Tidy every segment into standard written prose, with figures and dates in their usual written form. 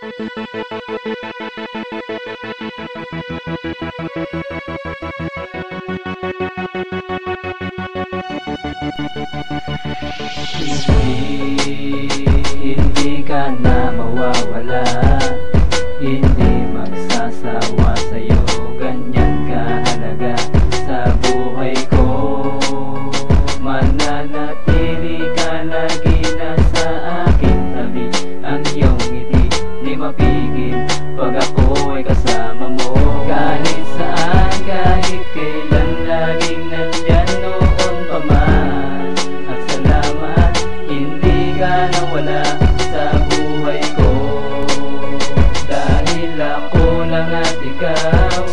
Hindi ka na mawawala, hindi magsasawa sa'yo, ganyan kahalaga sa buhay ko. Mananatili ka lagi na sa aking tabi, ang iyong ngiti di mapigil pag ako ay kasama mo. Kahit saan, kahit kailan, laging nandyan noon pa man. At salamat, hindi ka nawala sa buhay ko. Dahil ako lang at ikaw,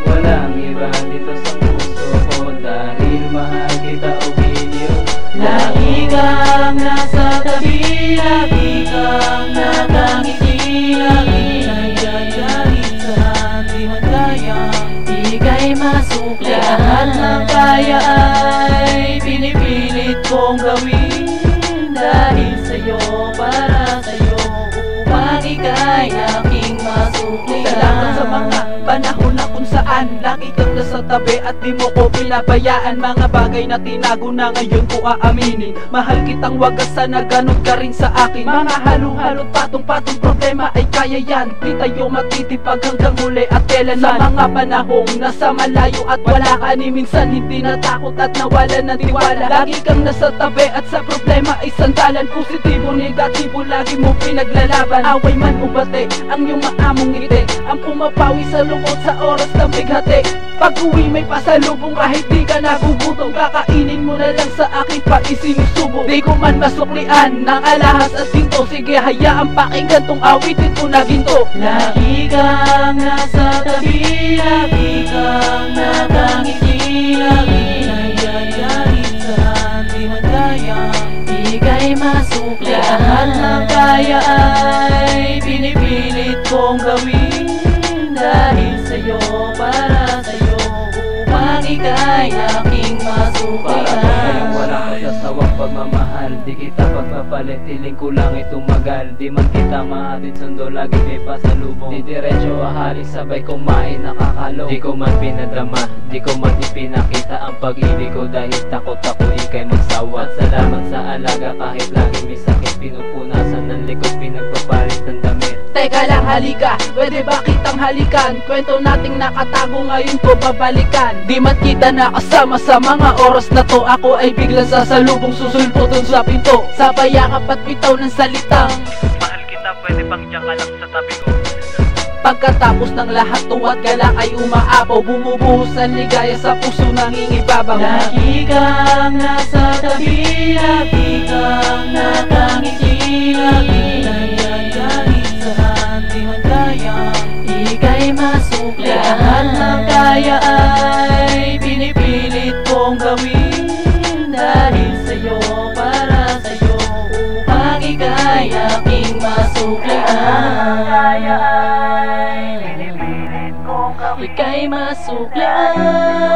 walang iba dito sa puso ko. Dahil mahal kita o biniyo, lagi kang nasa tabi, lagi kang nakangiti, lagi nandyan kahit saan di magkaya. Ika'y masukli, lahat ng kaya ay pinipilit kong gawin. Dahil sa'yo, para sa'yo, upang ika'y aking masukli. Salamat sa mga panahon na kung saan lagi kang nasa tabi at di mo ko pinabayaan. Mga bagay na tinago na ngayon ko aaminin. Mahal kitang wagas, sana ganun ka rin sa akin. Mga halong-halot, patong-patong problema ay kaya yan. Di tayo matitipag hanggang huli at kailan. Sa mga panahong nasa malayo at wala ka ni minsan, hindi natakot at nawalan ng tiwala. Lagi kang nasa tabi at sa problema ay sandalan. Positibo, negatibo, lagi mo pinaglalaban. Away man o bate, ang iyong maamong ngiti ang pumapawi sa lungkot sa oras ng bighati. Pag uwi may pasalubong kahit di ka nagugutom, kakainin mo na lang sa akin pa isinusubo. Di ko man masuklian ng alahas at ginto, sige hayaan pakinggan tong awitin ko na ginto. Lagi kang nasa tabi, lagi kang nakangiti, lagi nandyan kahit saan di magkaya. Ika'y masukli, lahat ng kaya ay pinipilit kong gawin. Dahil sa'yo, para sa'yo, upang ika'y aking masukli. para ko sa'yong walang kasasawang pagmamahal. Di kita pagpapalit, tiling ko lang itumagal. Di man kita mahatid sundo, lagi may pasalubong. Di diretso ahali, sabay kumain nakakalo. Di ko man pinadrama, di ko man ipinakita ang pag-ibig ko. Dahil takot ako ika'y magsawa. At salamat sa alaga kahit lagi may sakit. Pinupunasan ng likod, pinagpapalit ng damit. Teka lang, halika, pwede ba kitang halikan? Kwento nating nakatago ngayon ko babalikan. Di man kita nakasama sa mga oras na to, ako ay biglang sasalubong, susulpo dun sa pinto. Sa payakap at bitaw ng salitang mahal kita, pwede bang diyan ka lang sa tabi ko? pagkatapos ng lahat, tuwat galak ay umaapaw. Bumubuhos ang ligaya sa puso nangingibabaw. Lagi kang nasa tabi, lagi kang nakangiti, lagi nandyan kahit saan di magkaya. Ika'y masukli, lahat ng kaya ay pinipilit kong gawin. Dahil sa'yo, para sa'yo, upang ika'y aking masuklian. Kaya ay pinipilit kong gawin. Ika'y masuklian.